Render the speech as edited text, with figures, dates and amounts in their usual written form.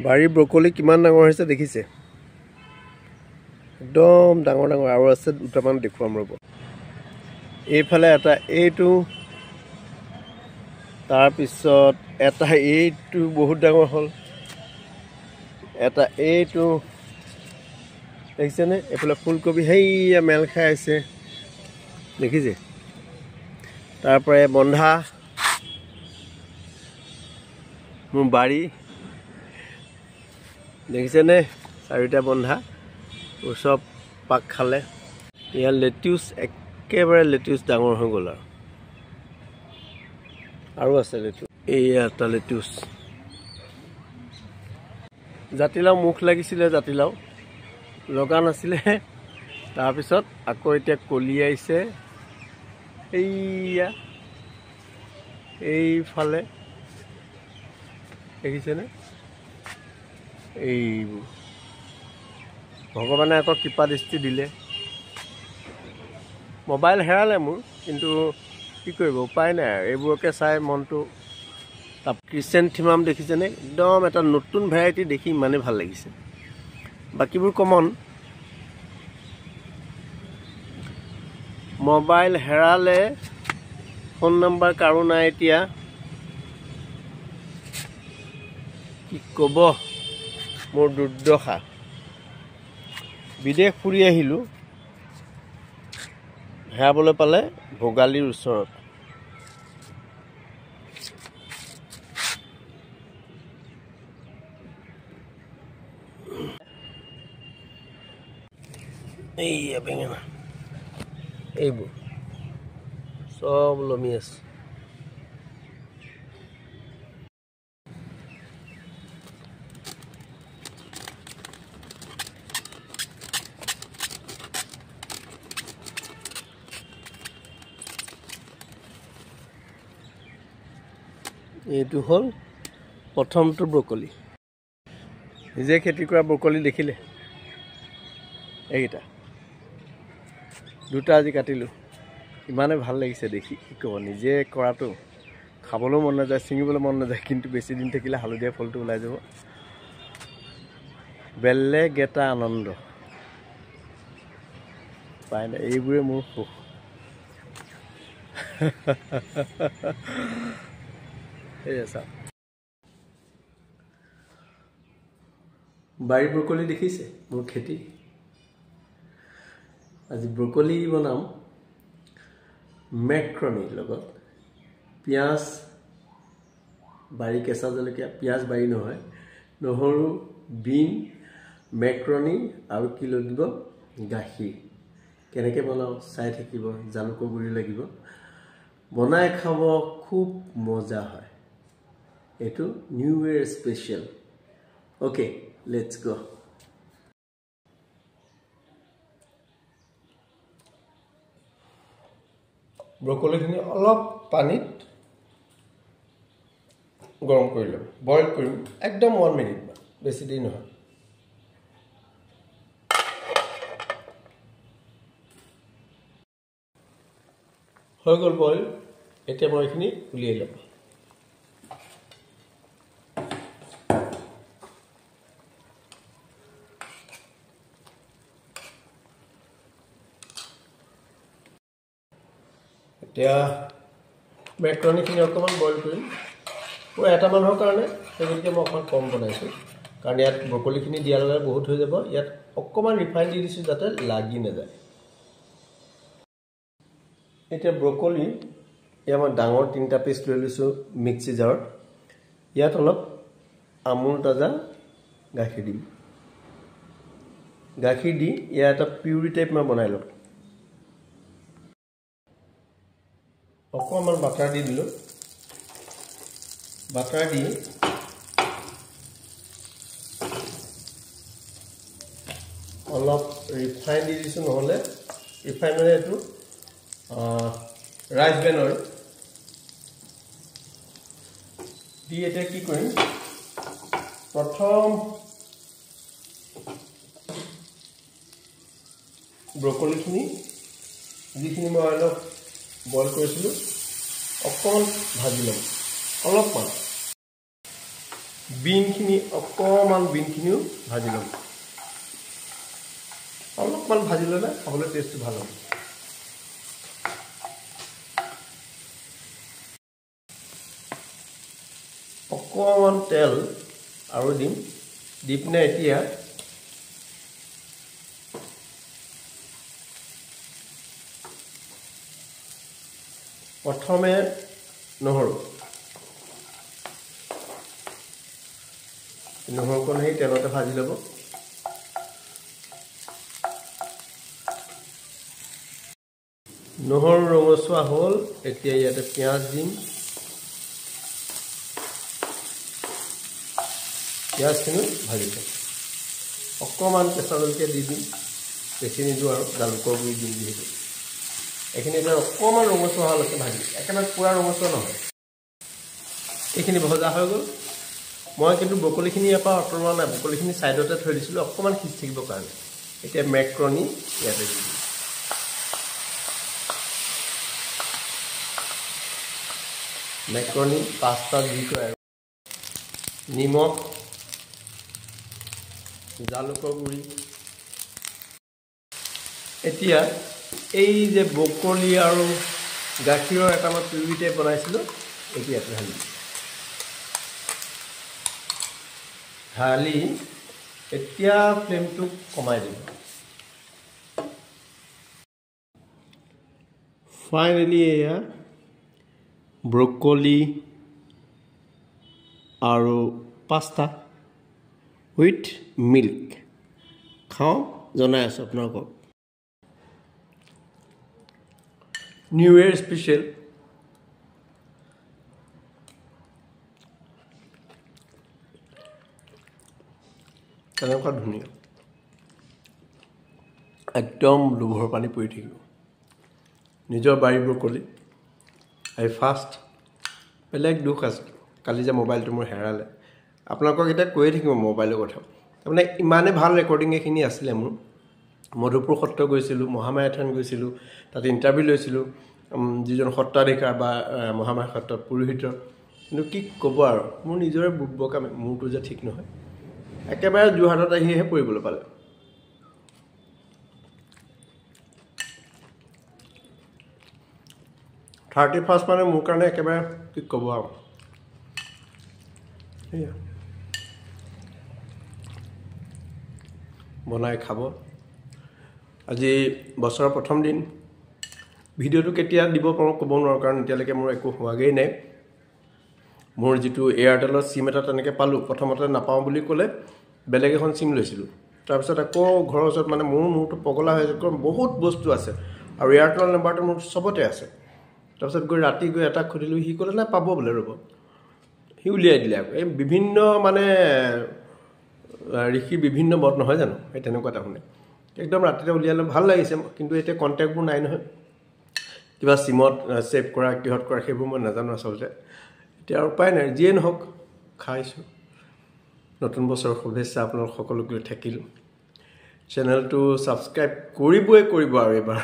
বাৰী ব্ৰকলি কিমান ডাঙৰ হৈছে দেখিছে একদম ডাঙৰ ডাঙৰ আৰু আছে দুটামান দেখুৱাম ৰ'ব এইফালে এটা এইটো তাৰ পিছত এটা এইটো বহুত ডাঙৰ হ'ল এটা এইটো দেখিছেনে এইফালে ফুলকবি হেইয়া মেল খাই আছে দেখিছে তাৰ পৰা বন্ধা মোৰ বাৰী দেখিছেনে চাৰিটা বন্ধা চব পাক খালে ইয়াৰ লেটিউছ একেবাৰে লেটিউছ ডাঙৰ হৈ গ'ল আৰু আছে লেটিউছ এইয়া এটা লেটিউছ জাতিলাও মুখ লাগিছিলে জাতিলাও লগা নাছিলে তাৰপিছত আকৌ এতিয়া কলি আহিছে এইয়া এইফালে দেখিছেনে এইবোৰ ভগৱানে আকৌ কৃপা দৃষ্টি দিলে মোবাইল হেৰালে মোৰ কিন্তু কি কৰিব উপায় নাই এইবোৰকে চাই মনটো তাপ ক্ৰিচেণ্থেমাম দেখিছেনে একদম এটা নতুন ভেৰাইটি দেখি ইমানেই ভাল লাগিছে বাকীবোৰ কমন মোবাইল হেৰালে ফোন নম্বৰ কাৰো নাই এতিয়া কি ক'ব মোৰ দুৰ্দশা বিদেশ ফুৰি আহিলোঁ হেৰাবলৈ পালে ভোগালীৰ ওচৰত এইয়া বেঙেনা এইবোৰ চব লমি আছে এইটো হ'ল প্ৰথমটো ব্ৰকলি নিজে খেতি কৰা ব্ৰকলি দেখিলে এইকেইটা দুটা আজি কাটিলোঁ ইমানে ভাল লাগিছে দেখি কি ক'ব নিজে কৰাটো খাবলৈও মন নাযায় ছিঙিবলৈ মন নাযায় কিন্তু বেছি দিন থাকিলে হালধীয়া ফলটো ওলাই যাব বেলেগ এটা আনন্দ পাই নাই এইবোৰে মোৰ সুখ এই আছা বাৰী ব্ৰকলি দেখিছে মোৰ খেতি আজি ব্ৰকলি বনাম মেক্ৰণিৰ লগত পিঁয়াজ বাৰী কেঁচা জলকীয়া পিঁয়াজ বাৰী নহয় নহৰু বিন মেক্ৰণি আৰু কি লাগিব গাখীৰ কেনেকৈ বনাওঁ চাই থাকিব জালুকৰ গুড়ি লাগিব বনাই খাব খুব মজা হয় এইটো new year special okay let's go ব্ৰকলিখিনি অলপ পানীত গৰম কৰি ল'ম বইল কৰিম একদম 1 মিনিট বেছি দেৰি নহয় হৈ গ'ল বইল এতিয়া মই এইখিনি উলিয়াই ল'ম এতিয়া মেক্ৰণিখিনি অকণমান বইল কৰিম মোৰ এটা মানুহৰ কাৰণে সেইগতিকে মই অকণমান কম বনাইছোঁ কাৰণ ইয়াত ব্ৰকলিখিনি দিয়াৰ লগে বহুত হৈ যাব ইয়াত অকণমান ৰিফাইন দি দিছোঁ যাতে লাগি নাযায় এতিয়া ব্ৰকলি ইয়াত মই ডাঙৰ 3টা পিচ লৈ লৈছোঁ মিক্সি জাৰত ইয়াত অলপ আমুল তাজা গাখীৰ দিম গাখীৰ দি ইয়াত এটা পিউৰি টাইপ মই বনাই ল'ম অকণমান বাটাৰ দি দিলোঁ বাটাৰ দি অলপ ৰিফাইন দি দিছোঁ নহ'লে ৰিফাইন মানে এইটো ৰাইচ ব্ৰেন অইল দি এতিয়া কি কৰিম প্ৰথম ব্ৰকলিখিনি যিখিনি মই অলপ বইল কৰিছিলোঁ অকণমান ভাজি ল'ম অলপমান বিনখিনি অকণমান বিনখিনিও ভাজি ল'ম অলপমান ভাজি ল'লে খাবলৈ টেষ্টটো ভাল হ'ব অকণমান তেল আৰু দিম দি পিনে এতিয়া প্ৰথমে নহৰুকণ সেই তেলতে ভাজি ল'ব নহৰু ৰঙচুৱা হ'ল এতিয়া ইয়াতে পিঁয়াজ দিম পিঁয়াজখিনি ভাজি দিম অকণমান কেঁচা জলকীয়া দি দিম বেছি নিদিওঁ আৰু জালুকৰ গুড়ি দিম যিহেতু এইখিনি এতিয়া অকণমান ৰঙচুৱা হোৱালৈকে ভাজি একেবাৰে পূৰা ৰঙচুৱা নহয় এইখিনি ভজা হৈ গ'ল মই কিন্তু ব্ৰকলিখিনি ইয়াৰ পৰা আঁতৰোৱা নাই ব্ৰকলিখিনি ছাইডতে থৈ দিছিলোঁ অকণমান সিজি থাকিবৰ কাৰণে এতিয়া মেক্ৰণি ইয়াতে দি দিম মেক্ৰণি পাঁচটা দি থৈ আৰু নিমখ জালুকৰ গুড়ি এতিয়া এই যে ব্ৰকলি আৰু গাখীৰৰ এটা মই পিউৰি টাইপ বনাইছিলোঁ এইটো ইয়াতে ঢালি এতিয়া ফ্লেমটো কমাই দিম ফাইনেলি এয়া ব্ৰকলি আৰু পাস্তা উইথ মিল্ক খাওঁ জনাই আছোঁ আপোনালোকক নিউ ইয়েৰ স্পেচিয়েল কেনেকুৱা ধুনীয়া একদম লোভৰ পানী পৰি থাকিব নিজৰ বাৰীৰ ব্ৰকলি এই ফাৰ্ষ্ট বেলেগ দুখ আছে কালি যে মোবাইলটো মোৰ হেৰালে আপোনালোকক এতিয়া কৈয়ে থাকিব মোবাইলৰ কথা তাৰমানে ইমানেই ভাল ৰেকৰ্ডিং এইখিনি আছিলে মোৰ মধুপুৰ সত্ৰ গৈছিলোঁ মহামায়া থান গৈছিলোঁ তাত ইণ্টাৰভিউ লৈছিলোঁ যিজন সত্ৰাধিকাৰ বা মহামায়া সত্ৰত পুৰোহিতৰ কিন্তু কি ক'ব আৰু মোৰ নিজৰে বুৰ্বক মোৰটো যে ঠিক নহয় একেবাৰে যোৰহাটত আহিহে পৰিবলৈ পালে 31st মানে মোৰ কাৰণে একেবাৰে কি ক'ব আৰু এয়া বনাই খাব আজি বছৰৰ প্ৰথম দিন ভিডিঅ'টো কেতিয়া দিব পাৰোঁ ক'ব নোৱাৰোঁ কাৰণ এতিয়ালৈকে মোৰ একো হোৱাগেই নাই মোৰ যিটো এয়াৰটেলৰ চিম এটা তেনেকৈ পালোঁ প্ৰথমতে নাপাওঁ বুলি ক'লে বেলেগ এখন চিম লৈছিলোঁ তাৰপিছত আকৌ ঘৰৰ ওচৰত মানে মোৰটো পগলা হৈ আছে বহুত বস্তু আছে আৰু এয়াৰটেলৰ নাম্বাৰটো মোৰ চবতে আছে তাৰপিছত গৈ ৰাতি গৈ এটা খুলিলোঁ সি ক'লে নাই পাব বোলে ৰ'ব সি উলিয়াই দিলে আকৌ এই বিভিন্ন মানে ঋষি বিভিন্ন মত নহয় জানো এই তেনেকুৱা এটা শুনে একদম ৰাতিতে উলিয়ালে ভাল লাগিছে কিন্তু এতিয়া কণ্টেক্টবোৰ নাই নহয় কিবা চিমত ছেভ কৰা কিহত কৰা সেইবোৰ মই নাজানো আচলতে এতিয়া আৰু উপায় নাই যিয়ে নহওক খাইছোঁ নতুন বছৰৰ শুভেচ্ছা আপোনালোক সকলোকে থাকিল চেনেলটো ছাবস্ক্ৰাইব কৰিবই কৰিব আৰু এবাৰ